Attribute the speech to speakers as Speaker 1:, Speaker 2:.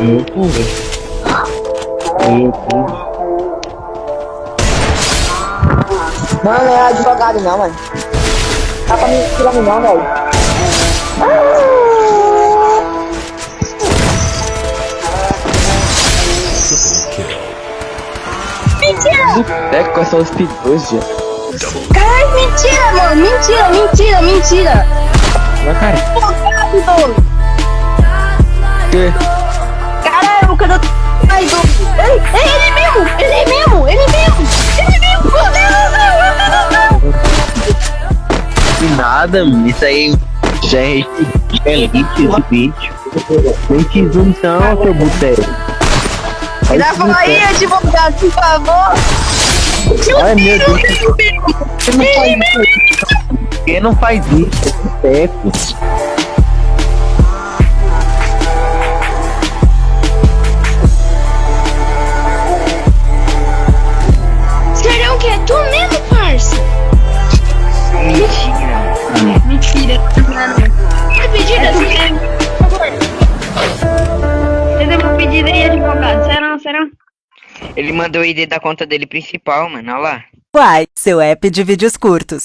Speaker 1: Loucura.
Speaker 2: Mano, não é advogado não, mano. Tá pra me tirar não, velho.
Speaker 3: Mentira!
Speaker 1: É com essa speed 2 já.
Speaker 3: Caralho, mentira, mano! Mentira!
Speaker 1: Na cara.
Speaker 3: Focado!
Speaker 1: Que?
Speaker 3: Caralho, cadê o traidor? Ele mesmo! Meu Deus do céu!
Speaker 1: Que nada, mano. Isso aí já é elite esse vídeo. Nem te zoom não, seu boteco.
Speaker 3: Me dá pra aí, advogado, por favor!
Speaker 1: Ai, meu Deus. Quem não faz isso? Boteco.
Speaker 3: Será que é tu mesmo, parça? Mentira, mano. Que pedida, por favor. Cadê meu pedido aí, advogado? Será?
Speaker 4: Ele mandou o ID da conta dele principal, mano, olha lá.
Speaker 5: Uai, seu app de vídeos curtos.